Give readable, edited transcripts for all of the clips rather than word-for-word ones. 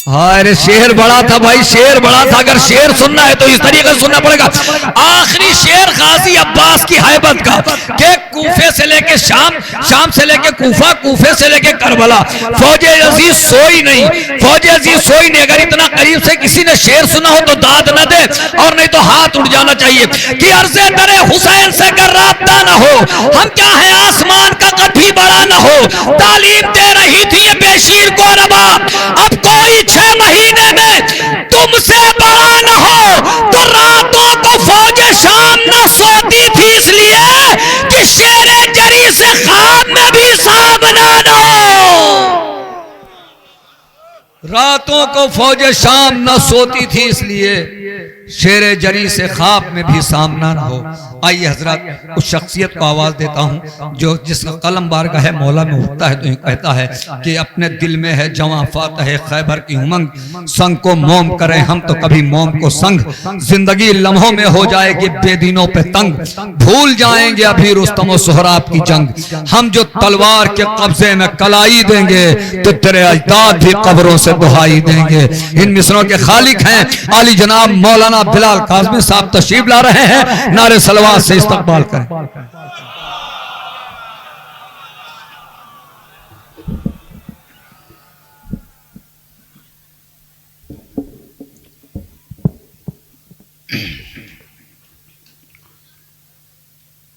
ارے شعر بڑا تھا بھائی، شعر بڑا تھا. اگر شعر سننا ہے تو اس طریقے سے سننا پڑے گا. آخری شعر غازی عباس کی ہیبت کا کہ کوفے سے لے کے شام، شام سے لے کے کوفہ، کوفے سے لے کے کربلا، فوج عزیز سوئی نہیں، فوج عزیز سوئی نہیں. اگر اتنا قریب سے کسی نے شعر سنا ہو تو داد نہ دے، اور نہیں تو ہاتھ اٹھ جانا چاہیے. کہ عرض در حسین سے اگر رابطہ نہ ہو، ہم کیا ہے آسمان کا قد بھی بڑا نہ ہو. تعلیم دے رہی تھی یہ بے شیر کو رباب، اب کوئی 6 مہینے میں تم سے بڑا نہ ہو. تو راتوں کو فوج شام نہ سوتی تھی اس لیے کہ شیر جری سے خواب میں بھی سامنا نہ ہو. راتوں کو فوج شام نہ سوتی تھی اس لیے شیر جری سے خواب میں بھی سامنا نہ ہو. آئیے حضرات اس شخصیت کو آواز دیتا ہوں جو جس کا قلم بارگاہ مولا میں اٹھتا ہے تو یہ کہتا ہے کہ اپنے دل میں ہے جواں فاتح خیبر کی امنگ، سنگ کو موم کریں ہم تو کبھی موم کو سنگ. زندگی لمحوں میں ہو جائے گی بے دینوں پہ تنگ، بھول جائیں گے ابھی رستم و سہراب کی جنگ. ہم جو تلوار کے قبضے میں کلائی دیں گے تو تیرے اجداد بھی قبروں سے دہائی دیں گے. ان مصروں کے خالق ہیں عالی جناب مولانا بلال کاظمی صاحب تشریف لا رہے ہیں. نعرے صلوات سے استقبال کریں.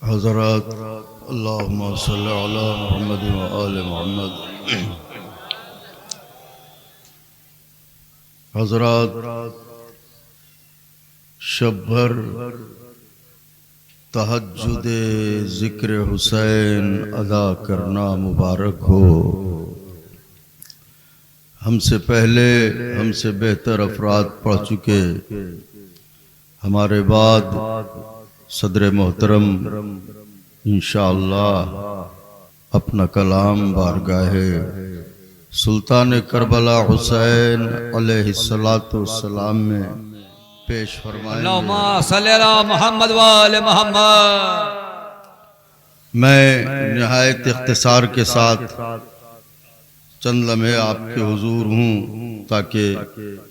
حضرات اللہم صلی علی محمد و آل محمد. حضرات شب بھر تہجد ذکر حسین ادا کرنا مبارک ہو. ہم سے پہلے ہم سے بہتر افراد پڑھ چکے، ہمارے بعد صدر محترم انشاءاللہ اپنا کلام بارگاہ سلطان کربلا حسین علیہ السلام میں پیش فرمائیں. اللہم صلی علی محمد و آل محمد. میں نہایت اختصار کے ساتھ چند لمحے آپ کے حضور ہوں تاکہ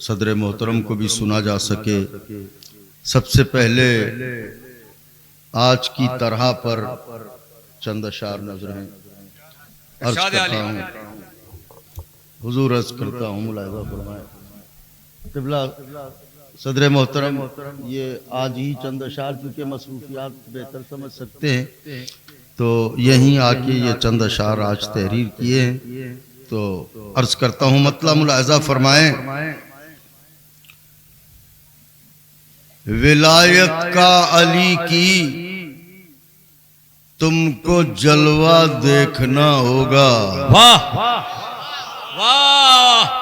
صدر محترم کو بھی سنا جا سکے. سب سے پہلے آج کی طرح پر چند اشعار نظریں عرض کرتا ہوں. حضور عرض کرتا ہوں ملاحظہ فرمائیں. قبلہ صدر محترم یہ آج ہی چند اشعار کیونکہ مصروفیات بہتر سمجھ سکتے ہیں تو یہیں آ کے یہ چند اشعار آج تحریر کیے ہیں تو عرض کرتا ہوں مطلع ملاحظہ فرمائیں. ولایت کا علی کی تم کو جلوہ دیکھنا ہوگا. واہ واہ.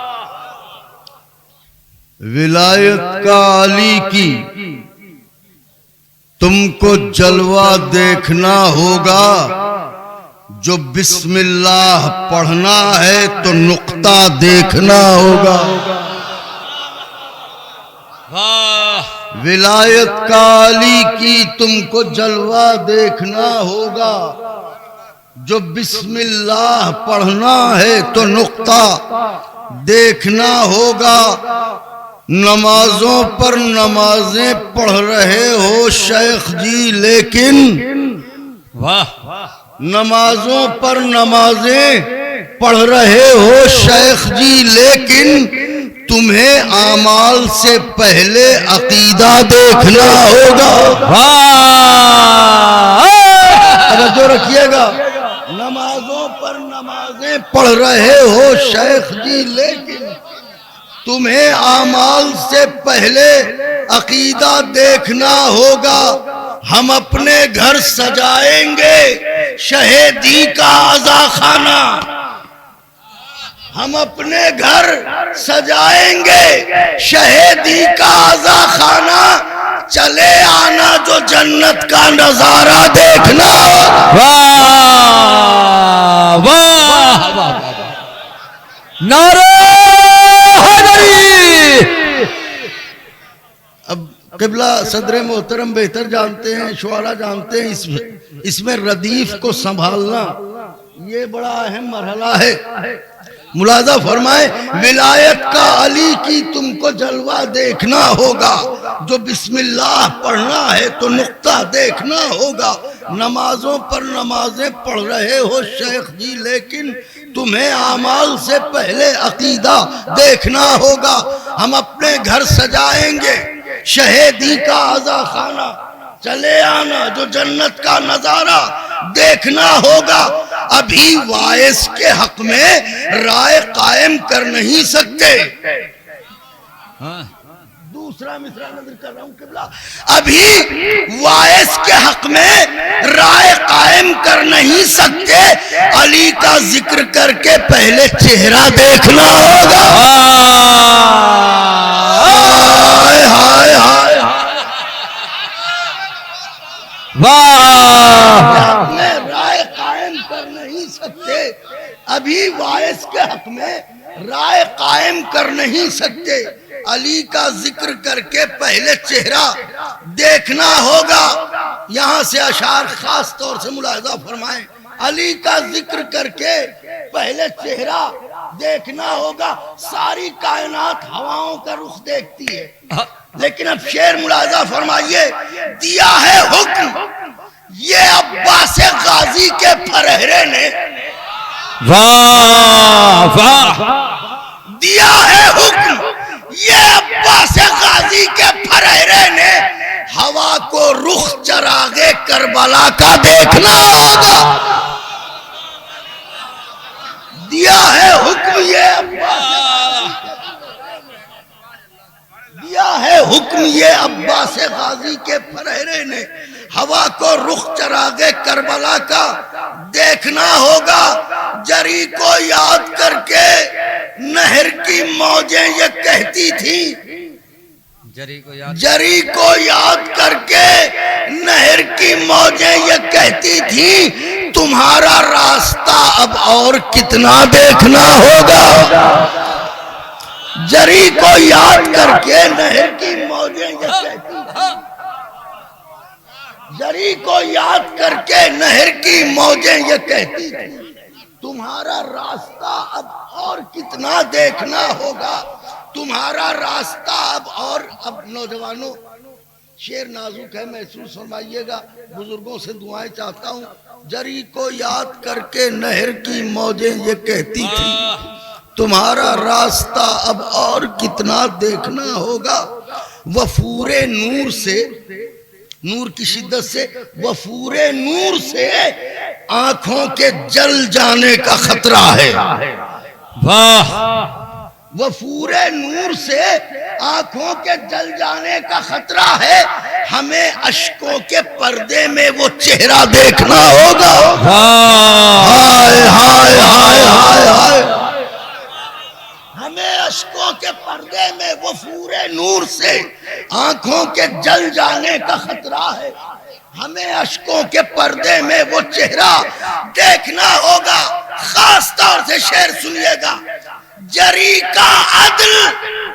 ولایت کا علی کی تم کو جلوہ دیکھنا ہوگا. جو بسم اللہ پڑھنا ہے تو نقطہ دیکھنا ہوگا. ولایت کا علی کی تم کو جلوہ دیکھنا ہوگا. جو بسم اللہ پڑھنا ہے تو نقطہ دیکھنا ہوگا. نمازوں پر نمازیں پڑھ رہے ہو شیخ جی لیکن نمازوں پر نمازیں پڑھ رہے ہو شیخ جی لیکن تمہیں اعمال سے پہلے عقیدہ دیکھنا ہوگا. توجہ رکھیے گا. نمازوں پر نمازیں پڑھ رہے ہو شیخ جی لیکن تمہیں اعمال سے پہلے عقیدہ دیکھنا ہوگا. ہم اپنے گھر سجائیں گے شہیدی کا عزا خانہ. ہم اپنے گھر سجائیں گے شہیدی کا عزا خانہ. چلے آنا جو جنت کا نظارہ دیکھنا. واہ واہ واہ. نعرہ حیدری. اب قبلہ صدر محترم بہتر جانتے ہیں، شعراء جانتے ہیں اس میں ردیف کو سنبھالنا یہ بڑا اہم مرحلہ ہے. ملاحظہ فرمائے ولایت کا علی کی تم کو جلوہ دیکھنا ہوگا، جو بسم اللہ پڑھنا ہے تو نقطہ دیکھنا ہوگا، نمازوں پر نمازیں پڑھ رہے ہو شیخ جی لیکن تمہیں اعمال سے پہلے عقیدہ دیکھنا ہوگا، ہم اپنے گھر سجائیں گے شہیدی کا عزا خانہ، چلے آنا جو جنت کا نظارہ دیکھنا ہوگا، ابھی وائس کے حق میں رائے قائم کر نہیں سکتے۔ دوسرا مصرع نظر کر رہا ہوں قبلہ، ابھی وائس کے حق میں رائے قائم کر نہیں سکتے، علی کا ذکر کر کے پہلے چہرہ دیکھنا ہوگا۔ ہائے ہائے ہائے واہ، میں رائے قائم کر نہیں سکتے، ابھی وائس کے حق میں رائے قائم کر نہیں سکتے، علی کا ذکر کر کے پہلے چہرہ دیکھنا ہوگا۔ یہاں سے اشعار خاص طور سے ملاحظہ فرمائیں، علی کا ذکر کر کے پہلے چہرہ دیکھنا ہوگا۔ ساری کائنات ہواؤں کا رخ دیکھتی ہے، لیکن اب شعر ملاحظہ فرمائیے، دیا ہے حکم یہ عباس غازی کے پھرہرے نے، واہ واہ، دیا ہے حکم یہ عباس غازی کے پھرہرے نے، ہوا کو رخ چراغ کربلا کا دیکھنا ہوگا۔ دیا ہے حکم یہ دیا ہے حکم یہ عباس غازی کے پھرہرے نے، ہوا کو رخ چراغ کربلا کا دیکھنا ہوگا۔ جری کو یاد کر کے نہر کی موجیں یہ کہتی تھی، جری کو یاد کر کے نہر کی موجیں یہ کہتی تھی، تمہارا راستہ اب اور کتنا دیکھنا ہوگا۔ جری کو یاد کر کے نہر کی موجیں یہ کہتی تھی، جری کو یاد کر کے نہر کی موجیں یہ کہتی تھی، تمہارا راستہ اب اور کتنا دیکھنا ہوگا، تمہارا راستہ اب نوجوانوں شعر نازک ہے، محسوس فرمائیے گا، بزرگوں سے دعائیں چاہتا ہوں۔ جری کو یاد کر کے نہر کی موجیں یہ کہتی تھی، تمہارا راستہ اب اور کتنا دیکھنا ہوگا۔ وفور نور سے، نور کی شدت سے، وفور نور سے آنکھوں کے جل جانے کا خطرہ ہے۔ واہ، وفور نور سے آنکھوں کے جل جانے کا خطرہ ہے، ہمیں اشکوں کے پردے میں وہ چہرہ دیکھنا ہوگا۔ ہائے ہائے ہائے ہائے ہائے، ہمیں اشکوں کے پردے میں وفور نور سے آنکھوں کے جل جانے کا خطرہ ہے، ہمیں اشکوں کے پردے میں وہ چہرہ دیکھنا ہوگا۔ خاص طور سے شعر سنیے گا، جری کا عدل،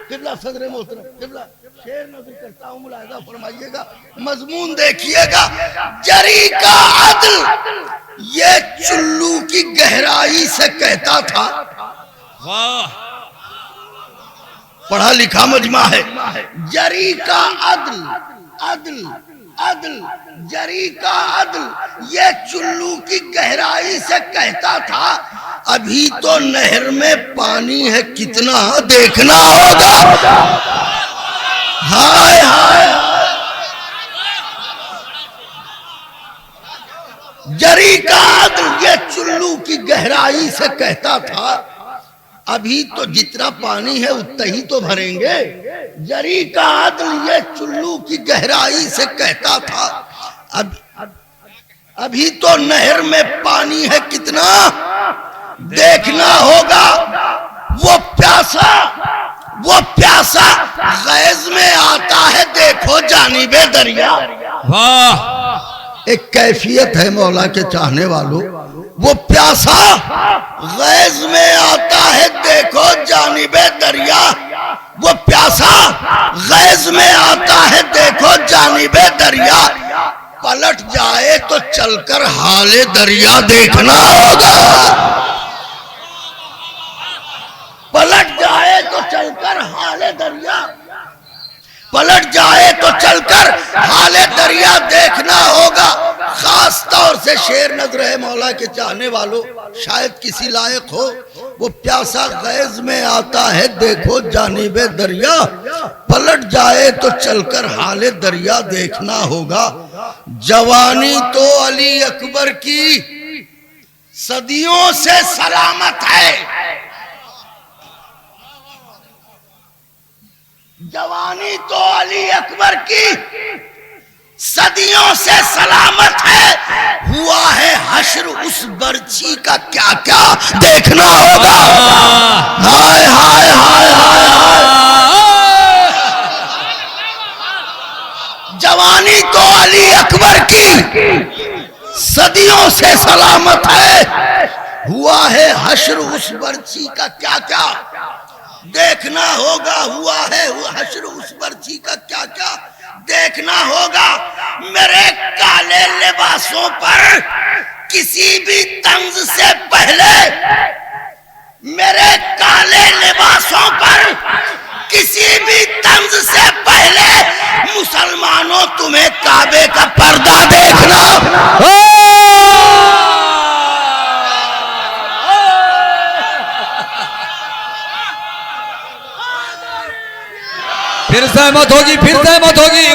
قبلہ صدر محترم، قبلہ شعر نظر کرتا ہوں ملاحظہ فرمائیے گا، مضمون دیکھیے گا، جری کا عدل یہ چلو کی گہرائی سے کہتا تھا۔ واہ، پڑھا لکھا مجمع ہے، جری کا عدل، عدل عدل، جری کا عدل یہ چلو کی گہرائی سے کہتا تھا، ابھی تو نہر میں پانی ہے کتنا دیکھنا ہوگا۔ ہائے ہائے، جری کا عدل یہ چلو کی گہرائی سے کہتا تھا، ابھی تو جتنا پانی ہے اتنا ہی تو بھریں گے۔ جری کا عدل یہ چلو کی گہرائی سے کہتا تھا، ابھی تو نہر میں پانی ہے کتنا دیکھنا ہوگا۔ وہ پیاسا غیظ میں آتا ہے دیکھو جانب دریا۔ واہ، ایک کیفیت ہے مولا کے چاہنے والوں، وہ پیاسا غیظ میں آتا ہے دیکھو جانب دریا، وہ پیاسا غیظ میں آتا ہے دیکھو جانب دریا، پلٹ جائے تو چل کر حال دریا دیکھنا ہوگا۔ پلٹ جائے تو چل کر حال دریا، پلٹ جائے تو چل کر حال دریا دیکھنا ہوگا۔ خاص طور سے شیر نظر ہے مولا کے چاہنے والوں، شاید کسی لائق ہو، وہ پیاسا غیظ میں آتا ہے دیکھو جانب دریا، پلٹ جائے تو چل کر حال دریا دیکھنا ہوگا۔ جوانی تو علی اکبر کی صدیوں سے سلامت ہے، جوانی تو علی اکبر کی صدیوں سے سلامت ہے، ہوا ہے حشر اس برچی کا کیا کیا دیکھنا ہوگا۔ ہائے ہائے ہائے ہائے، جوانی تو علی اکبر کی صدیوں سے سلامت ہے، ہوا ہے حشر اس برچی کا کیا کیا دیکھنا ہوگا، ہوا ہے حشر اس برچی کا کیا کیا دیکھنا ہوگا۔ میرے کالے لباسوں پر کسی بھی طنز سے پہلے، میرے کالے لباسوں پر کسی بھی طنز سے پہلے مسلمانوں تمہیں کعبے کا پردہ دیکھنا۔ پھر زحمت ہوگی، پھر زحمت ہوگی،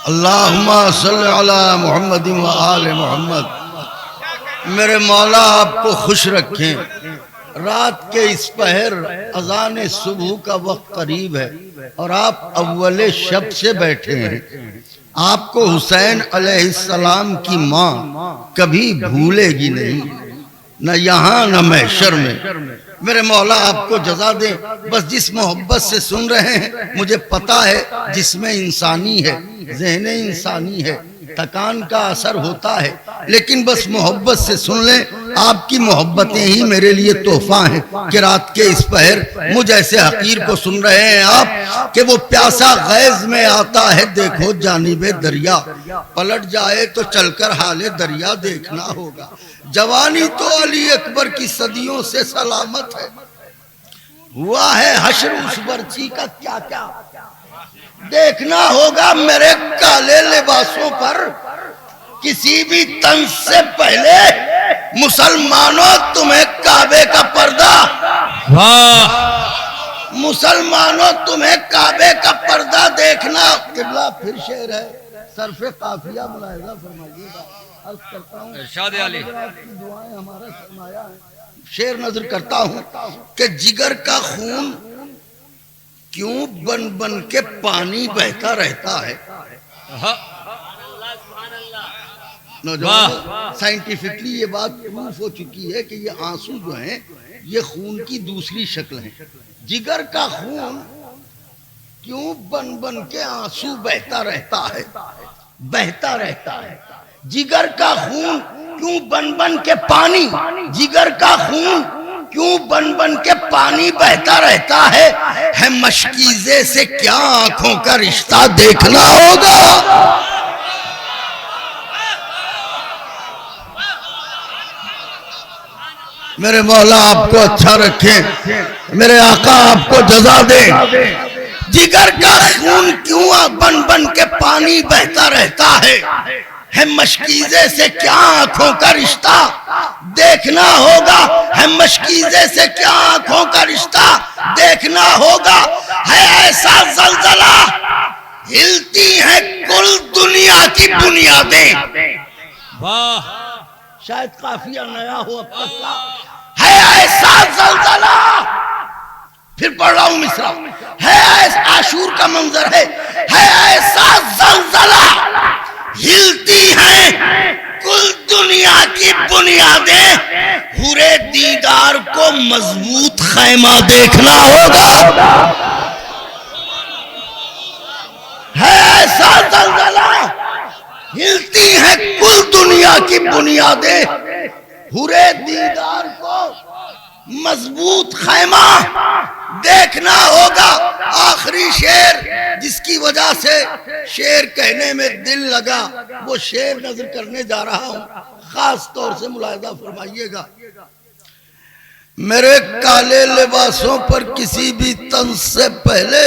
اللہم صلی علی محمد و آل محمد۔ میرے مولا آپ کو خوش رکھیں، رات کے اس پہر اذان صبح کا وقت قریب ہے اور آپ اول شب سے بیٹھے ہیں۔ آپ کو حسین علیہ السلام کی ماں کبھی بھولے گی نہیں، نہ یہاں نہ محشر میں۔ میرے مولا آپ کو جزا دے، بس جس محبت سے سن رہے ہیں مجھے پتا ہے جس میں انسانی ہے، ذہن انسانی ہے، تکان کا اثر ہوتا ہے، لیکن بس محبت سے سن لیں۔ آپ کی محبتیں ہی میرے لیے تحفہ ہیں کہ رات کے اس پہر مجھ ایسے حقیر کو سن رہے ہیں آپ کہ وہ پیاسا غیظ میں آتا ہے دیکھو جانب دریا، پلٹ جائے تو چل کر حال دریا دیکھنا ہوگا۔ جوانی تو علی اکبر کی صدیوں سے سلامت ہے، ہوا ہے حشر اس برچی کا کیا کیا دیکھنا ہوگا۔ میرے کالے لباسوں پر کسی بھی طنز سے پہلے مسلمانوں تمہیں کعبے کا پردہ، مسلمانوں تمہیں کعبے کا پردہ دیکھنا۔ قبلہ پھر شعر ہے، صرف قافیہ ملاحظہ فرمائیے گا۔ عرض کرتا ہوں ارشاد علی، آپ کی دعائیں ہمارا سرمایہ ہے۔ شعر نظر کرتا ہوں کہ جگر کا خون کیوں بن بن کے پانی بہتا رہتا ہے۔ سائنٹیفکلی یہ بات پروف ہو چکی ہے کہ یہ آنسو جو ہیں یہ خون کی دوسری شکل ہیں۔ جگر کا خون کیوں بن بن کے آنسو بہتا رہتا ہے، بہتا رہتا ہے۔ جگر کا خون کیوں بن بن کے پانی، جگر کا خون کیوں بن بن کے پانی بہتا رہتا ہے مشکیزے سے کیا آنکھوں کا رشتہ دیکھنا ہوگا۔ میرے مولا آپ کو اچھا رکھیں، میرے آقا آپ کو جزا دیں۔ جگر کا خون کیوں بن بن کے پانی بہتا رہتا ہے مشکیزے سے کیا آنکھوں کا رشتہ دیکھنا ہوگا، ہے مشکیزے سے کیا آنکھوں کا رشتہ دیکھنا ہوگا۔ ہے ایسا زلزلہ ہلتی ہیں کل دنیا کی بنیادیں۔ واہ، شاید قافیہ نیا ہو اب تک کا۔ ہے ایسا زلزلہ، پھر پڑھ رہا ہوں مصرع، ہے ایسا عاشور کا منظر ہے ایسا زلزلہ ہلتی ہیں کل دنیا کی بنیادیں، حورِ دیدار کو مضبوط خیمہ دیکھنا ہوگا۔ ہے ایسا زلزلہ ہلتی ہیں کل دنیا کی بنیادیں، حورِ دیدار کو مضبوط خیمہ دیکھنا ہوگا آخری شعر جس کی وجہ سے شعر کہنے میں دل لگا، وہ شعر نظر کرنے جا رہا ہوں، خاص طور سے ملاحظہ فرمائیے گا۔ میرے کالے لباسوں پر کسی بھی طنز سے پہلے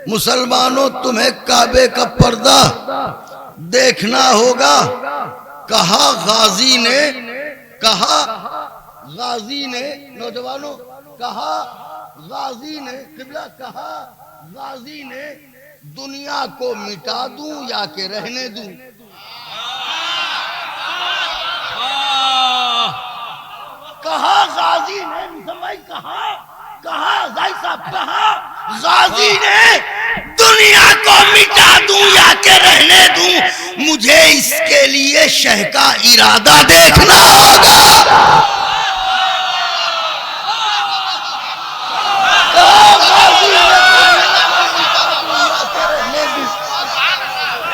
مسلمانوں تمہیں کعبے کا پردہ دیکھنا ہوگا۔ کہا غازی نے نوجوانوں، کہا غازی نے قبلہ، کہا غازی نے دنیا کو مٹا دوں یا کہ رہنے دوں۔ کہا غازی نے، کہا غازی صاحب، کہا غازی نے دنیا کو مٹا دوں یا کہ رہنے دوں، مجھے اس کے لیے شہ کا ارادہ دیکھنا ہوگا۔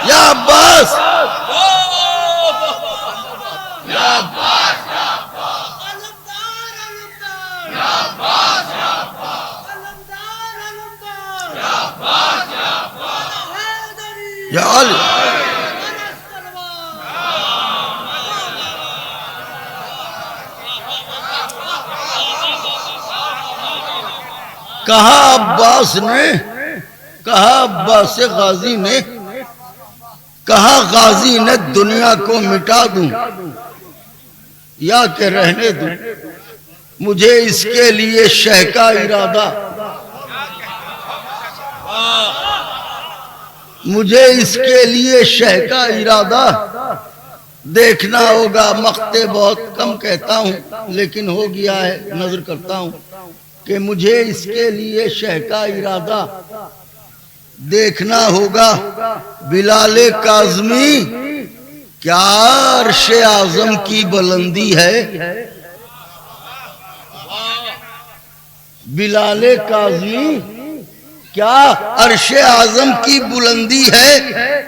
یا عباس، یا علی، کہا عباس نے، کہا عباس غازی نے، کہا غازی نے دنیا کو مٹا دوں یا کہ رہنے دوں، مجھے اس کے لیے شہ کا ارادہ، مجھے اس کے لیے شہ کا ارادہ دیکھنا ہوگا۔ مقتے بہت کم کہتا ہوں لیکن ہو گیا ہے، نظر کرتا ہوں کہ مجھے اس کے لیے شہ کا ارادہ دیکھنا ہوگا۔ بلال کاظمی، کیا عرش اعظم کی بلندی ہے؟ بلال کاظمی، کیا عرش اعظم کی بلندی ہے؟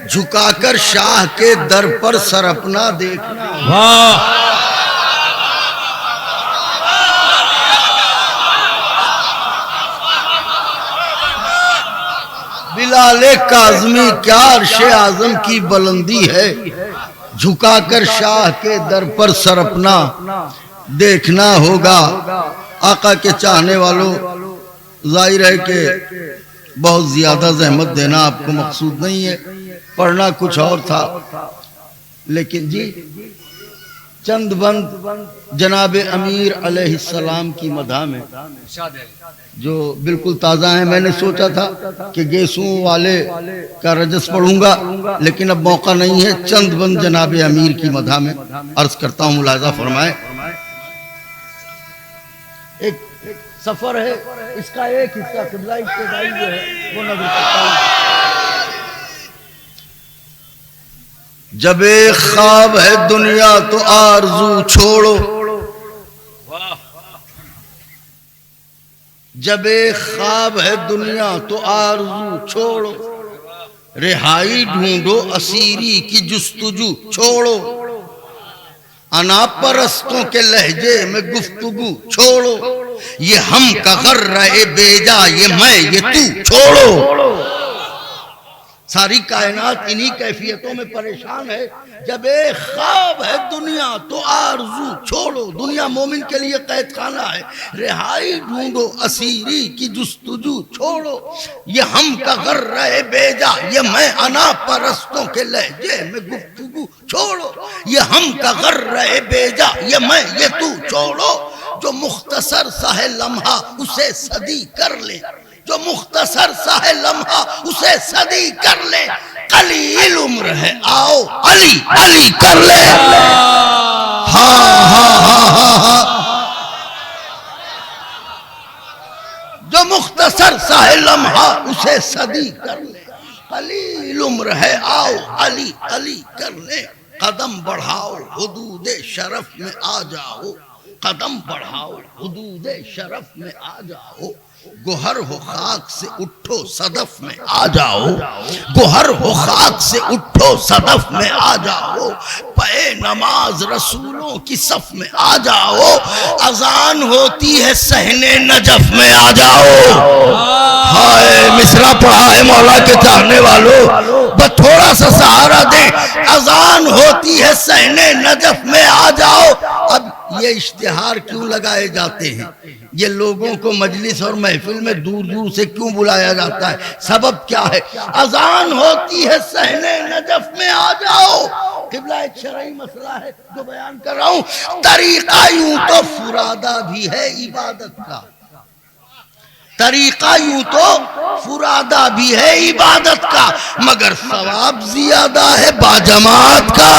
جھکا کر شاہ کے در پر سر اپنا دیکھنا۔ بلال کاظمی، کیا عرش اعظم کی بلندی ہے؟ جھکا کر شاہ کے در پر سر اپنا دیکھنا ہوگا۔ آقا کے چاہنے والوں، ظاہر ہے کہ بہت زیادہ زحمت دینا آپ کو مقصود نہیں ہے، پڑھنا کچھ اور تھا، لیکن جی چند بند جناب امیر علیہ السلام کی مدح میں جو بالکل تازہ ہیں۔ میں نے سوچا تھا کہ گیسوں والے کا رجس پڑھوں گا، لیکن اب موقع نہیں ہے۔ چند بند جناب امیر کی مدح میں عرض کرتا ہوں، ملاحظہ فرمائیں۔ ایک سفر ہے، اس کا ایک حصہ قبلہ ابتدائی جو ہے وہ نظر کرتا ہوں۔ جب ایک خواب ہے دنیا تو آرزو چھوڑو، جب ایک خواب ہے دنیا تو آرزو چھوڑو، رہائی ڈھونڈو اسیری کی جستجو چھوڑو، انا پرستوں کے لہجے میں گفتگو چھوڑو، یہ ہم کا غرہ بیجا، یہ میں یہ تو چھوڑو۔ ساری کائنات انہی کیفیتوں میں پریشان ہے۔ جب ایک خواب ہے دنیا تو آرزو چھوڑو، دنیا مومن کے لیے قید خانہ ہے، رہائی ڈھونڈو اسیری کی جستجو چھوڑو، یہ ہم کا غرہ بیجا، یہ میں انا پرستوں کے لہجے میں گفتگو چھوڑو، یہ ہم کا غرہ بیجا، یہ میں یہ تو چھوڑو، جو مختصر سا ہے لمحہ اسے صدی کر لے، جو مختصر سا ہے لمحہ اسے صدی کر لے، قلیل عمر ہے آؤ علی علی کر لے۔ جو مختصر سا ہے لمحہ اسے صدی کر لے، قلیل عمر ہے آؤ علی علی کر لے، قدم بڑھاؤ حدود شرف میں آ جاؤ، قدم بڑھاؤ حدود شرف میں آ جاؤ، گوہر ہو خاک سے اٹھو صدف میں آ جاؤ، گوہر ہو خاک سے اٹھو صدف میں آ جاؤ، پے نماز رسولوں کی صف میں آ جاؤ، اذان ہوتی ہے صحن نجف میں آ جاؤ۔ ہائے مصرع پڑھا ہے مولا کے چاہنے والوں، بس تھوڑا سا سہارا دیں، اذان ہوتی ہے صحن نجف میں آ جاؤ۔ اب یہ اشتہار کیوں لگائے جاتے ہیں؟ یہ لوگوں کو مجلس اور محفل میں دور دور سے کیوں بلایا جاتا ہے؟ سبب کیا ہے؟ اذان ہوتی ہے صحن نجف میں آ جاؤ۔ قبلہ ایک شرعی مسئلہ ہے جو بیان کر رہا ہوں۔ طریقہ یوں تو فرادہ بھی ہے عبادت کا، طریقہ یوں تو فرادہ بھی ہے عبادت کا، مگر ثواب زیادہ ہے باجماعت کا۔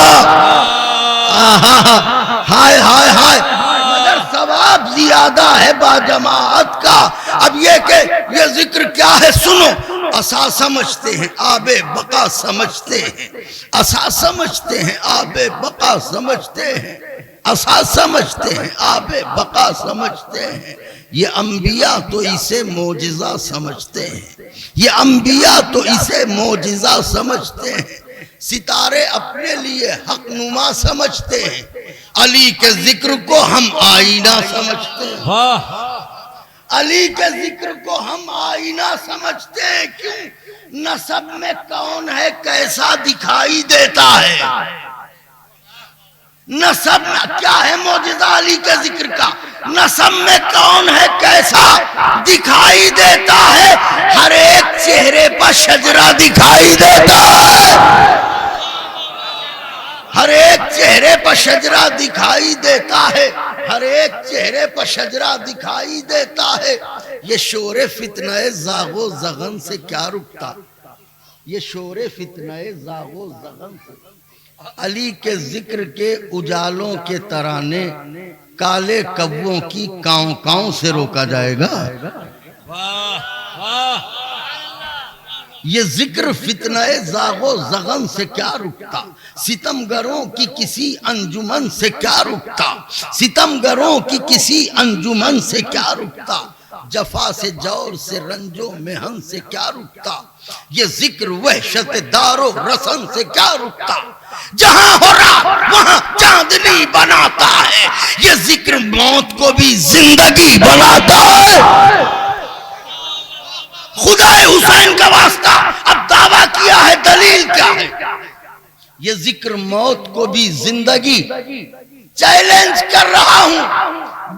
ہائے ہائے ہائے، مگر ثواب زیادہ ہے باجماعت کا۔ اب یہ کہ یہ ذکر کیا ہے سنو، اسا سمجھتے ہیں آب بقا سمجھتے ہیں، اسا سمجھتے ہیں آب بقا سمجھتے ہیں، اسا سمجھتے ہیں آب بقا سمجھتے ہیں۔ یہ انبیاء تو اسے معجزہ سمجھتے ہیں، یہ انبیاء تو اسے معجزہ سمجھتے ہیں۔ ستارے اپنے لیے حق نما سمجھتے ہیں، علی کے ذکر کو ہم آئینہ سمجھتے ہیں، علی کے ذکر کو ہم آئینہ سمجھتے ہیں۔ کیوں؟ نسب میں کون ہے کیسا دکھائی دیتا ہے، نسب میں کیا ہے معجزہ علی کے ذکر کا؟ نسب میں کون ہے کیسا دکھائی دیتا ہے، ہر ایک چہرے پر شجرہ دکھائی دیتا ہے، ہر ایک چہرے پر شجرہ دکھائی دیتا ہے، ہر ایک چہرے پر شجرہ دکھائی دیتا ہے۔ یہ شور فتنہ زاغ و زغن سے کیا رکتا، یہ شور فتنہ زاغ و زغن سے علی کے ذکر کے اجالوں کے ترانے کالے کبوں کی کاؤں کاؤں سے روکا جائے گا۔ یہ ذکر فتنہ زاغ و زغن سے کیا رکتا، ستمگروں کی کسی انجمن سے کیا رکتا، ستمگروں کی کسی انجمن سے کیا رکتا، جفا سے جور سے رنج و محن سے کیا رکتا، یہ ذکر وحشت دار و رسن سے کیا رکتا، جہاں ہو رات وہاں چاندنی بناتا ہے، یہ ذکر موت کو بھی زندگی بناتا ہے۔ خدا حسین کا واسطہ اب دعویٰ کیا ہے، دلیل کیا ہے؟ یہ ذکر موت کو بھی زندگی، چیلنج کر رہا ہوں،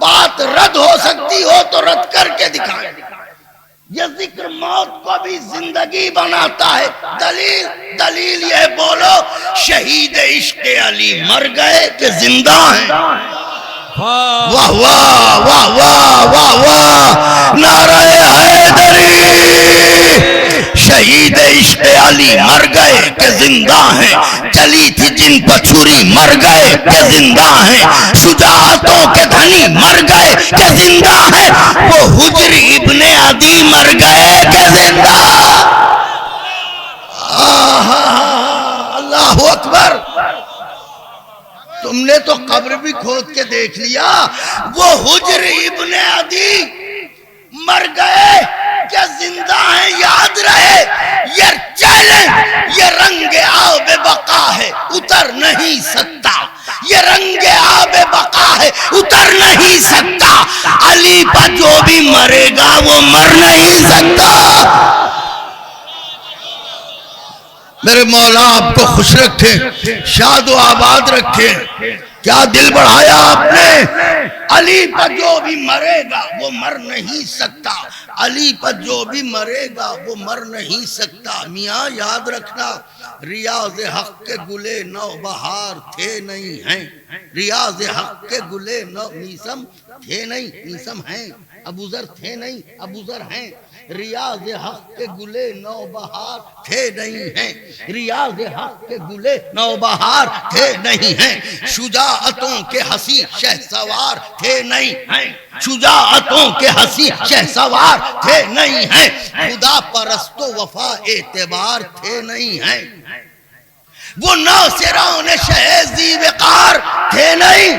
بات رد ہو سکتی ہو تو رد کر کے دکھائیں، یہ ذکر موت کو بھی زندگی بناتا ہے۔ دلیل دلیل یہ بولو، شہید عشق علی مر گئے کہ زندہ ہیں؟ واہ واہ واہ واہ واہ واہ، نعرہ حیدری، شہید عشق علی مر گئے کہ زندہ ہیں، چلی تھی جن پر چھری مر گئے کہ زندہ ہیں، شجاعتوں کے دھنی مر گئے کہ زندہ ہیں، وہ حجری ابن عدی مر گئے کہ زندہ۔ اللہ اکبر، تم نے تو قبر بھی کھود کے دیکھ لیا، وہ حجر ابن عدی مر گئے کیا زندہ ہیں؟ یاد رہے یہ چیلنج، یہ رنگ آب بقا ہے، اتر نہیں سکتا، یہ رنگ آب بقا ہے، اتر نہیں سکتا، علی پر جو بھی مرے گا وہ مر نہیں سکتا۔ میرے مولا آپ کو خوش رکھے، شاد و آباد رکھے۔ کیا دل بڑھایا آپ نے؟ علی پر جو بھی مرے گا وہ مر نہیں سکتا، علی پر جو بھی مرے گا وہ مر نہیں سکتا۔ میاں یاد رکھنا، ریاض حق کے گلے نو بہار تھے نہیں ہیں، ریاض حق کے گلے نو نیسم تھے نہیں، نیسم ہیں، ابوذر تھے نہیں، ابوذر ہیں، ریاض حق کے گلے نو بہار تھے نہیں ہیں، ریاض حق کے گلے نو بہار تھے نہیں ہیں، شجاعتوں کے ہنسی شہسوار تھے نہیں ہیں، شجاعتوں کے ہنسی شہسوار تھے نہیں ہیں، خدا پرست و وفا اعتبار تھے نہیں ہیں، وہ ناصران شہ زیوقار تھے نہیں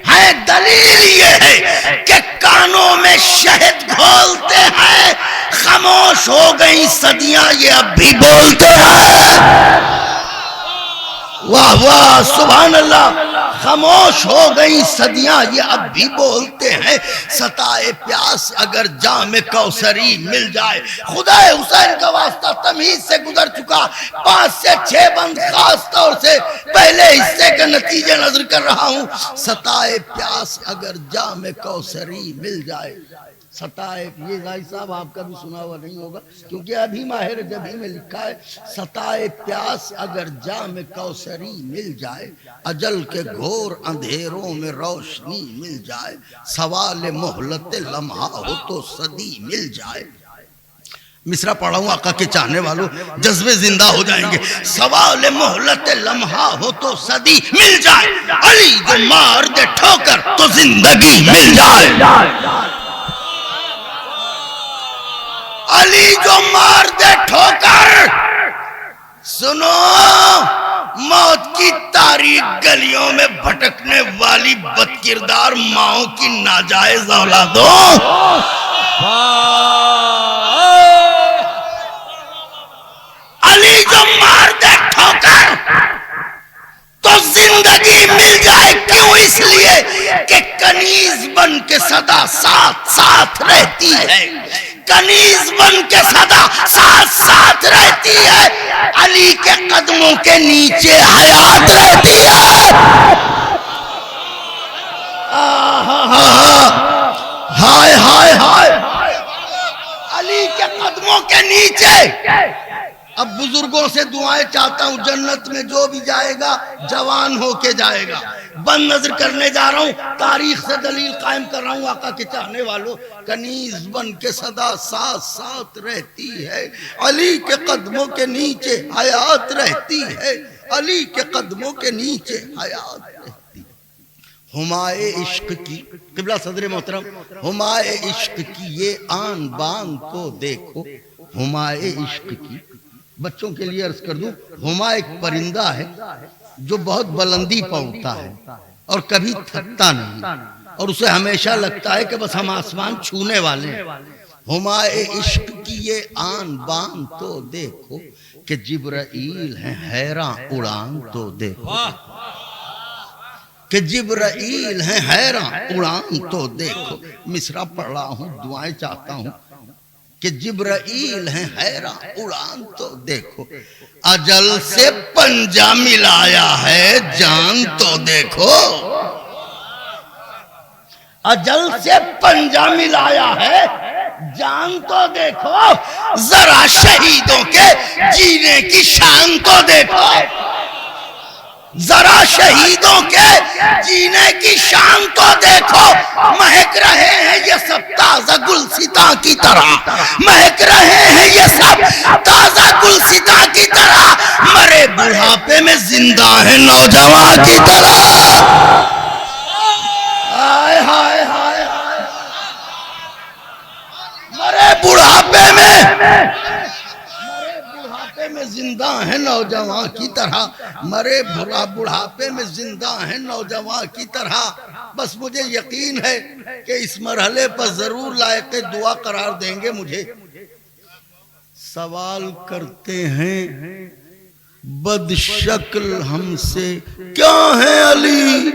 ہیں، ہیں دلیل یہ ہے کہ کانوں میں شہد گھولتے ہیں، خاموش ہو گئی صدیاں یہ اب بھی بولتے ہیں۔ واہ واہ سبحان اللہ، خاموش ہو گئی صدیاں یہ اب بھی بولتے ہیں، ستائے پیاس اگر جام کوثری مل جائے۔ خدا حسین کا واسطہ تمہید سے گزر چکا، 5 سے 6 بند خاص طور سے پہلے حصے کے نتیجے نظر کر رہا ہوں۔ ستائے پیاس اگر جام کوثری مل جائے، ستائے، یہ غازی صاحب آپ کا بھی سنا ہوا نہیں ہوگا کیونکہ ابھی ماہر جبھی میں لکھا ہے، ستائے پیاس اگر جام کوثری مل جائے، اجل کے گھور اندھیروں میں روشنی مل جائے، سوال مہلت لمحہ ہو تو صدی مل جائے۔ مصرع پڑھا ہوں آقا کے چاہنے والوں، جذبے زندہ ہو جائیں گے۔ سوال مہلت لمحہ ہو تو صدی مل جائے، علی جو مار دے ٹھوکر تو زندگی مل جائے، علی جو مار دے ٹھوکر۔ سنو، موت کی تاریک گلیوں میں بھٹکنے والی بدکردار ماؤں کی ناجائز اولادوں، علی جو مار دے ٹھوکر تو زندگی مل جائے، کیوں؟ اس لیے کہ کنیز بن کے صدا ساتھ ساتھ رہتی ہے، کنیز بن کے صدا ساتھ ساتھ رہتی ہے، علی کے قدموں کے نیچے حیات رہتی ہے۔ ہائے ہائے ہائے، علی کے قدموں کے نیچے۔ اب بزرگوں سے دعائیں چاہتا ہوں، جنت میں جو بھی جائے گا جوان ہو کے جائے گا۔ بند نظر کرنے جا رہا ہوں، تاریخ سے دلیل قائم کر رہا ہوں آقا کے چاہنے والوں، کنیز بن کے صدا ساتھ ساتھ رہتی ہے، علی کے قدموں کے نیچے حیات رہتی ہے، علی کے قدموں کے نیچے حیات رہتی ہے۔ ہمائے عشق کی، قبلہ صدر محترم، ہمائے عشق کی یہ آن بان تو دیکھو، ہمائے عشق کی، بچوں کے لیے عرض کر دوں، ہما ایک پرندہ ہے جو بہت بلندی پہ اڑتا ہے اور کبھی تھکتا نہیں، اور اسے ہمیشہ لگتا ہے کہ بس ہم آسمان چھونے والے ہیں۔ ہمائے عشق کی یہ آن بان تو دیکھو، کہ جبرائیل ہیں حیراں اڑان تو دیکھو، کہ جبرائیل ہیں حیراں اڑان تو دیکھو۔ مصرع پڑھ رہا ہوں، دعائیں چاہتا ہوں کہ جبرائیل ہیں حیراں اڑان تو دیکھو، اجل سے پنجہ ملایا ہے جان تو دیکھو، اجل سے پنجہ ملایا ہے جان تو دیکھو، ذرا شہیدوں کے جینے کی شان تو دیکھو، ذرا شہیدوں کے جینے کی شان تو دیکھو، مہک رہے ہیں یہ سب تازہ گلستاں کی طرح، مہک رہے ہیں یہ سب تازہ گلستاں کی طرح، مرے بڑھاپے میں زندہ ہیں نوجوان کی طرح۔ ہائے ہائے ہائے، مرے بڑھاپے میں زندہ ہیں نوجوان کی طرح، مرے بڑھاپے میں زندہ ہیں نوجوان کی طرح۔ بس مجھے یقین ہے کہ اس مرحلے پر ضرور لائق دعا قرار دیں گے مجھے۔ سوال کرتے ہیں بد شکل ہم سے کیا ہے علی،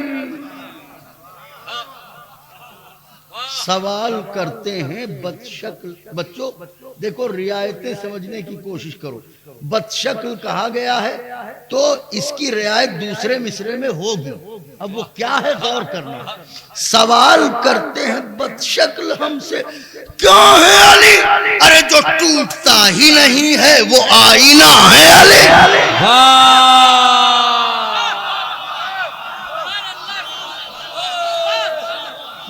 سوال کرتے ہیں بد شکل، بچوں دیکھو رعایتیں سمجھنے کی کوشش کرو، بد شکل کہا گیا ہے تو اس کی رعایت دوسرے مصرے میں ہوگی، اب وہ کیا ہے غور کرنا۔ سوال کرتے ہیں بد شکل ہم سے کیا ہے علی، ارے جو ٹوٹتا ہی نہیں ہے وہ آئینہ ہے علی۔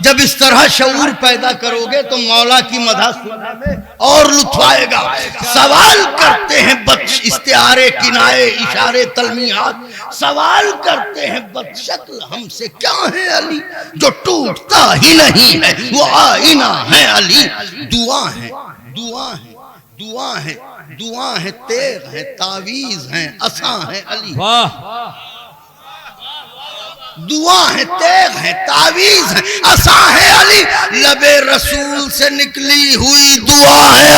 جب اس طرح شعور پیدا کرو گے تو مولا کی مدح سننے میں اور لطف آئے گا۔ سوال کرتے ہیں استعارے کنائے اشارے تلمیحات، سوال کرتے ہیں بد شکل ہم سے کیا ہے علی، جو ٹوٹتا ہی نہیں ہے وہ آئینہ ہے علی۔ دعا ہے دعا ہے دعا ہے دعا ہے، تیغ ہے تعویذ ہیں عصا ہے علی۔ دعا ہے تیغ ہے تعویذ ہے عصا ہے علی لب رسول سے نکلی ہوئی دعا ہے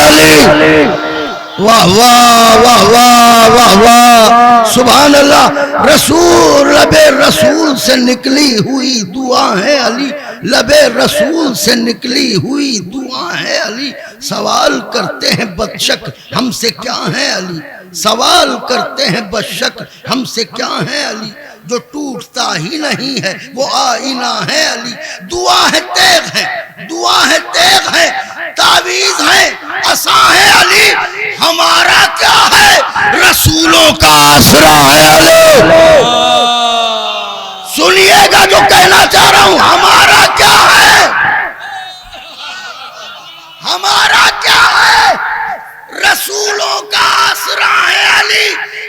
علی واہ واہ واہ واہ واہ واہ سبحان اللہ رسول لب رسول سے نکلی ہوئی دعا ہے علی لب رسول سے نکلی ہوئی دعا ہے علی سوال کرتے ہیں بدشک ہم سے کیا ہے علی سوال کرتے ہیں بدشک ہم سے کیا ہے علی جو ٹوٹتا ہی نہیں ہے وہ آئینہ ہے علی دعا ہے تیغ ہے دعا ہے تیغ ہے تعویذ ہے عصا ہے علی ہمارا کیا ہے رسولوں کا آسرا ہے علی سنیے گا جو کہنا چاہ رہا ہوں ہمارا کیا ہے ہمارا کیا ہے رسولوں کا آسرا ہے علی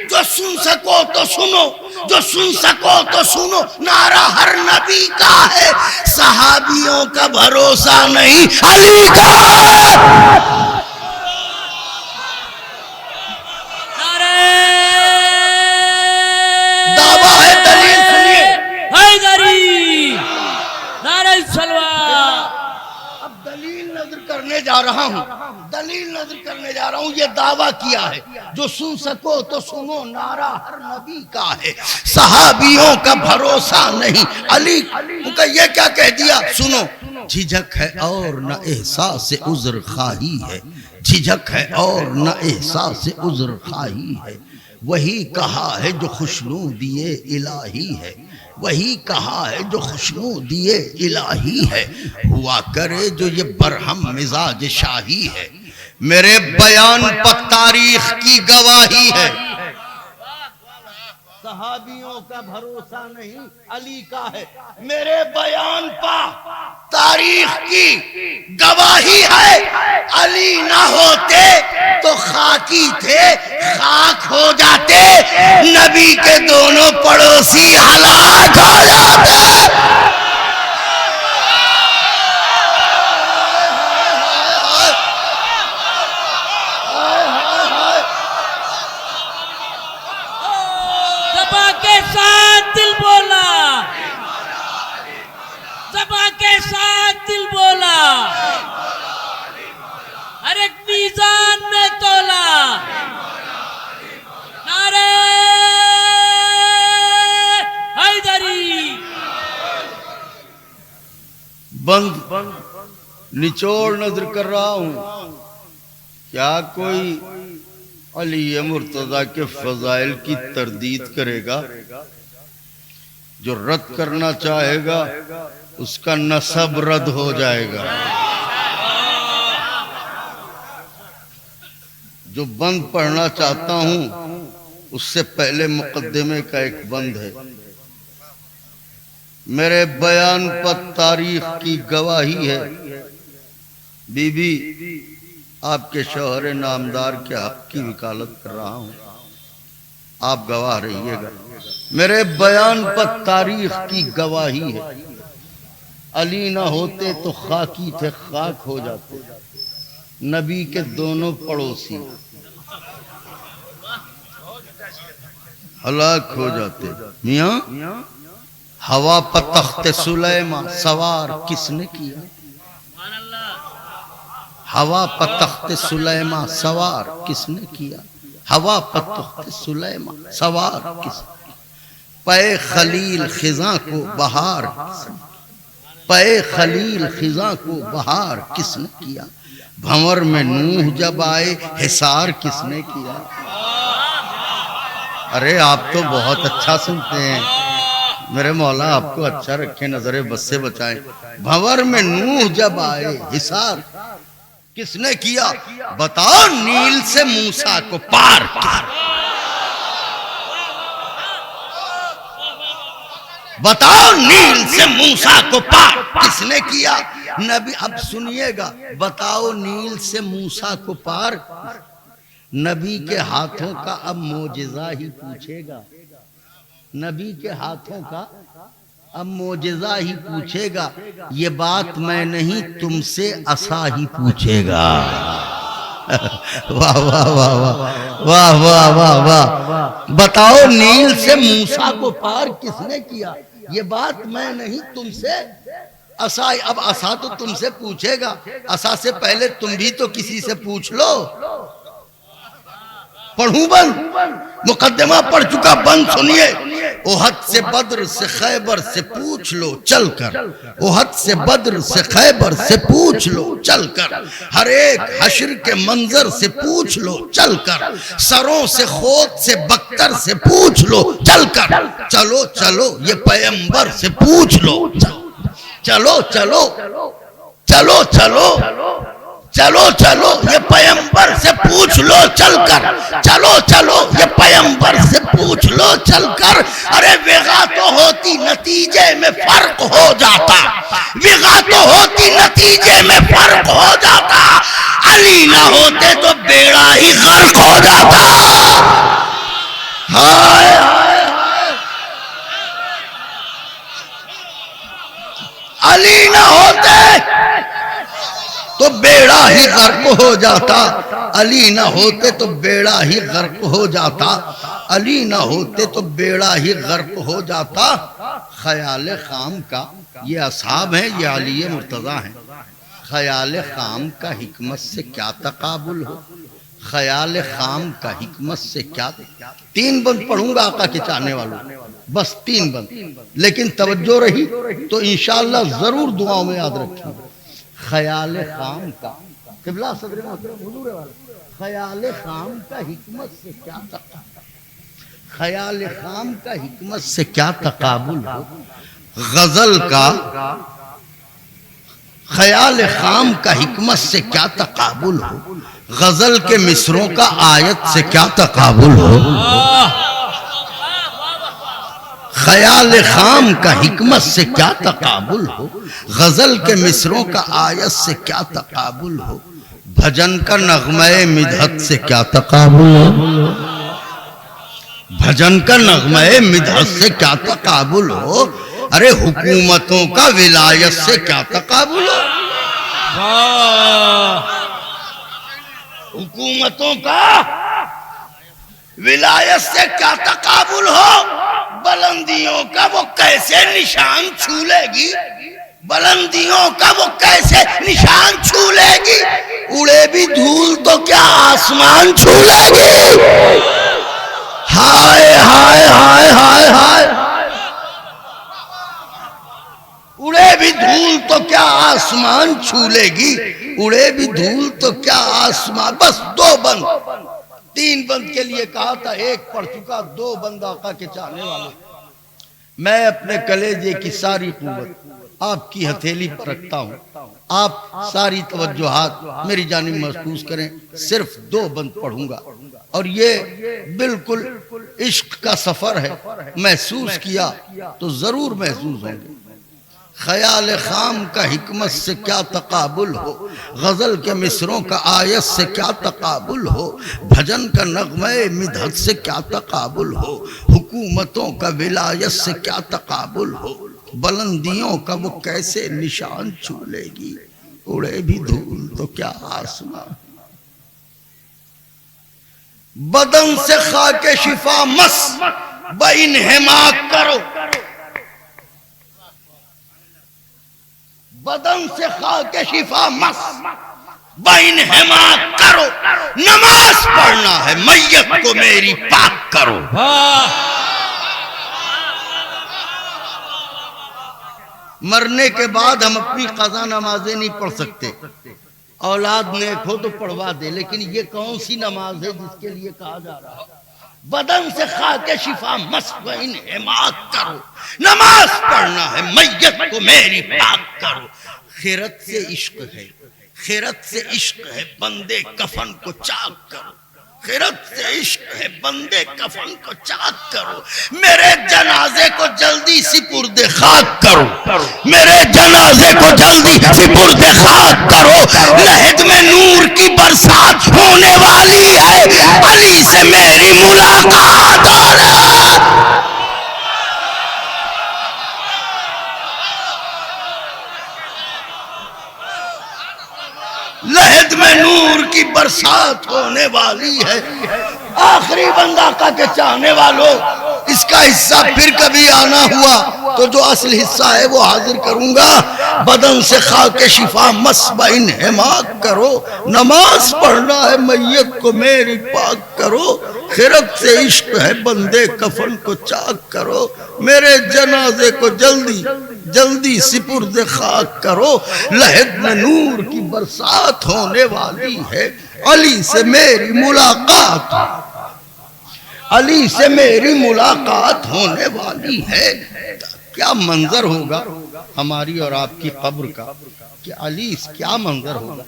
جو سن سکو تو سنو جو سن سکو تو سنو نعرہ ہر نبی کا ہے صحابیوں کا بھروسہ نہیں علی کا ہے دعویٰ ہے دلیل سنیے حیدری نعرہ سلوات اب دلیل نظر کرنے جا رہا ہوں دلیل نظر کرنے جا رہا ہوں یہ دعویٰ کیا ہے جو سن سکو تو سنو نعرہ ہر نبی کا ہے صحابیوں کا بھروسہ نہیں علی ان کا یہ کیا کہہ دیا سنو جھجک ہے اور نہ احساس عذر خواہی ہے جھجک ہے اور نہ احساس عذر خواہی ہے وہی کہا ہے جو خوشنودیِ الہی ہے وہی کہا ہے جو خوشنودیِ الہی ہے ہوا کرے جو یہ برہم مزاج شاہی ہے میرے بیان پر تاریخ کی گواہی ہے صحابیوں کا بھروسہ نہیں علی کا ہے میرے بیان پر تاریخ کی گواہی ہے علی نہ ہوتے تو خاکی تھے خاک ہو جاتے نبی کے دونوں پڑوسی ہلاک ہو جاتے زباں کے ساتھ دل بولا زباں کے ساتھ دل بولا ہر ایک میزان میں تولا نعرہ حیدری بند نچوڑ نظر کر رہا ہوں کیا کوئی علی مرتضیٰ کے فضائل کی تردید کرے گا جو رد کرنا چاہے گا اس کا نسب رد ہو جائے گا جو بند پڑھنا چاہتا ہوں اس سے پہلے مقدمے کا ایک بند ہے میرے بیان پر تاریخ کی گواہی ہے بی بی آپ کے شوہر نامدار کے حق کی وکالت کر رہا ہوں آپ گواہ رہیے گا میرے بیان پر تاریخ کی گواہی ہے علی نہ ہوتے تو خاکی تھے خاک ہو جاتے نبی کے دونوں پڑوسی ہلاک ہو جاتے میاں ہوا پر تخت سلیمان سوار کس نے کیا ہوا پر تخت سلیمان سوار کس نے کیا ہوا پر تخت سلیمان سوار کس نے پے خلیل خزاں کو بہار پے خلیل خزاں کو بہار کس نے کیا بھنور میں نوح جب آئے حصار کس نے کیا ارے آپ تو بہت اچھا سنتے ہیں میرے مولا آپ کو اچھا رکھے نظر بس سے بچائیں بھنور میں نوح جب آئے حصار کس نے کیا بتاؤ نیل سے موسیٰ کو پار کیا بتاؤ نیل سے موسیٰ کو پار کس نے کیا نبی اب سنیے گا بتاؤ نیل سے موسیٰ کو پار نبی کے ہاتھوں کا اب معجزہ ہی پوچھے گا نبی کے ہاتھوں کا اب معجزہ ہی پوچھے گا یہ بات میں نہیں تم سے عصا ہی پوچھے گا واہ واہ واہ واہ واہ واہ واہ واہ بتاؤ نیل سے موسیٰ کو پار کس نے کیا یہ بات میں نہیں تم سے عصا، اب عصا تو تم سے پوچھے گا، عصا سے پہلے تم بھی تو کسی سے پوچھ لو۔ پڑھوں بند؟ مقدمہ پڑھ چکا، بند سنیے۔ احد سے بدر سے خیبر سے پوچھ لو چل کر، احد سے بدر سے خیبر سے پوچھ لو چل کر، ہر ایک حشر کے منظر سے پوچھ لو چل کر، سروں سے خود سے بختر سے پوچھ لو چل کر، چلو چلو یہ پیغمبر سے پوچھ لو، چلو چلو چلو چلو چلو چلو یہ پیغمبر سے پوچھ لو چل کر، چلو چلو یہ پیغمبر سے پوچھ لو چل کر۔ ارے وغا تو ہوتی نتیجے میں فرق ہو جاتا، وغا تو ہوتی نتیجے میں فرق ہو جاتا، علی نہ ہوتے تو بیڑا ہی غرق ہو جاتا۔ ہائے ہائے ہائے، علی نہ ہوتے تو بیڑا ہی غرق ہو جاتا، علی نہ ہوتے تو بیڑا ہی غرق ہو جاتا، علی نہ ہوتے تو بیڑا ہی غرق ہو جاتا۔ خیال خام کا یہ اصحاب ہیں، یہ علی مرتضیٰ ہیں۔ خیال خام کا حکمت سے کیا تقابل ہو، خیال خام کا حکمت سے کیا۔ تین بند پڑھوں گا آقا کے چاہنے والوں، بس تین بند، لیکن توجہ رہی تو انشاءاللہ ضرور دعاؤں میں یاد رکھیں۔ خیال خام کا، قبلہ صدر محترم حضور والا، خیال خام کا حکمت سے کیا تقابل، خیال خام کا حکمت سے کیا تقابل ہو، غزل کا خیال خام کا حکمت سے کیا تقابل ہو، غزل کے مصروں کا آیت سے کیا تقابل ہو، خیال خام کا حکمت سے کیا تقابل ہو، غزل کے مصروں کا آیت سے کیا تقابل ہو، بھجن کا نغمہ مدحت سے کیا تقابل ہو، بھجن کا نغمہ مدحت سے کیا تقابل ہو، ارے حکومتوں کا ولایت سے کیا تقابل ہو، حکومتوں کا ولایت سے کیا تقابل ہو، بلندیوں کا وہ کیسے نشان چھو لے گی، بلندیوں کا وہ کیسے نشان چھو لے گی، اڑے بھی دھول تو کیا آسمان چھو لے گی۔ ہائے ہائے ہائے ہائے ہائے، اڑے بھی دھول تو کیا آسمان چھو لے گی، اڑے بھی دھول تو کیا آسمان۔ بس دو بند، تین بند کے لیے کہا تھا، ایک پڑھ چکا، دو بند آقا کے چاہنے والے۔ میں اپنے کلیجے کی ساری قوت آپ کی ہتھیلی پر رکھتا ہوں، آپ ساری توجہات میری جانب محفوظ کریں، صرف دو بند پڑھوں گا، اور یہ بالکل عشق کا سفر ہے، محسوس کیا تو ضرور محسوس ہوں گے۔ خیال خام کا حکمت سے کیا تقابل ہو، غزل کے مصروں کا آیت سے کیا تقابل ہو، بھجن کا نغمہ مدحت سے کیا تقابل ہو، حکومتوں کا ولایت سے کیا تقابل ہو، بلندیوں کا وہ کیسے نشان چھو لے گی، اڑے بھی دھول تو کیا آسمان۔ بدن سے خاک شفا مس بانہماک کرو، بدن سے خاک شفا مس بانہماک کرو، نماز پڑھنا ہے میت کو میری پاک کرو۔ مرنے کے بعد ہم اپنی قضا نمازیں نہیں پڑھ سکتے، اولاد نیک ہو تو پڑھوا دے، لیکن یہ کون سی نماز ہے جس کے لیے کہا جا رہا ہے بدن سے خاک شفا مس بانہماک کرو، نماز پڑھنا ہے میت کو میری پاک کرو۔ خیرت سے عشق ہے، خیرت سے عشق ہے، بندے کفن کو چاک کرو، خیرت سے عشق ہے، بندے کفن کو چاک کرو، میرے جنازے کو جلدی سپرد خاک کرو، میرے جنازے کو جلدی سپرد خاک کرو، لحد میں نور کی برسات ہونے والی ہے، علی سے میری ملاقات ہونے لحد میں نور کی برسات ہونے والی ہے۔ آخری بندہ آقا کے چاہنے والوں، اس کا حصہ پھر کبھی آنا ہوا تو جو اصل حصہ ہے وہ حاضر کروں گا. بدن سے خاک شفا مصبہ انہماک کرو. نماز پڑھنا ہے میت کو میری پاک کرو. خرد سے عشق ہے بندے کفن کو چاک کرو. میرے جنازے کو جلدی جلدی سپرد خاک کرو. لحد میں نور کی برسات ہونے والی ہے. علی سے میری ملاقات علی سے میری ملاقات ہونے والی ہے. کیا منظر ہوگا ہماری اور آپ کی قبر کا کہ علی کیا منظر ہوگا.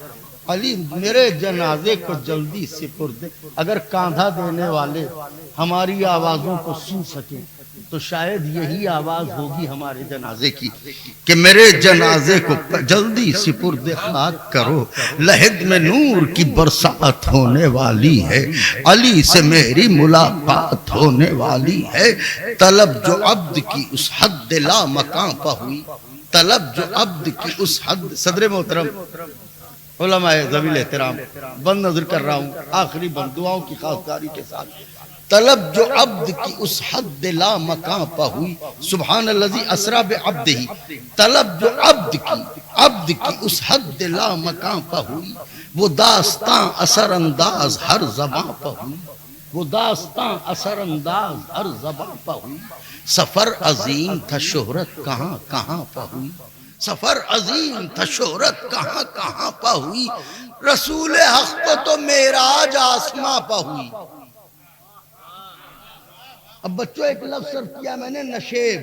علی میرے جنازے کو جلدی سپرد. اگر کاندھا دینے والے ہماری آوازوں کو سن سکیں تو شاید یہی آواز ہوگی ہمارے جنازے کی کہ میرے جنازے کو جلدی سپرد خاک کرو. لحد میں نور کی برسات ہونے والی ہے. علی سے میری ملاقات ہونے والی ہے. طلب جو عبد کی اس حد لا مکان پہ ہوئی. طلب جو عبد کی اس حد. صدر محترم علماء ذویل احترام بند نظر کر رہا ہوں آخری بند دعاؤں کی خاصداری کے ساتھ. طلب جو عبد کی اس حد لا مکان پہ ہوئی. سبحان الذی اسریٰ بعبدہ. طلب جو عبد کی اس حد لا مکان پہ ہوئی. وہ داستان اثر انداز ہر زباں پہ ہوئی. وہ داستان اثر انداز ہر زباں پہ ہوئی. سفر عظیم تھا شہرت کہاں کہاں پہ ہوئی. سفر عظیم تھا شہرت کہاں کہاں پہ ہوئی. رسول حق کو تو معراج آسماں پہ ہوئی. اب بچوں ایک لفظ صرف کیا میں نے نشیب.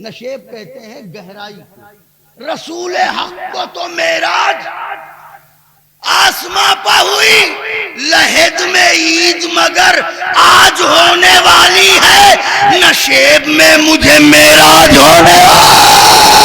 نشیب کہتے ہیں گہرائی کو. رسول حق کو تو معراج آسماں پہ ہوئی. لحد میں عید مگر آج ہونے والی ہے. نشیب میں مجھے معراج ہونے والی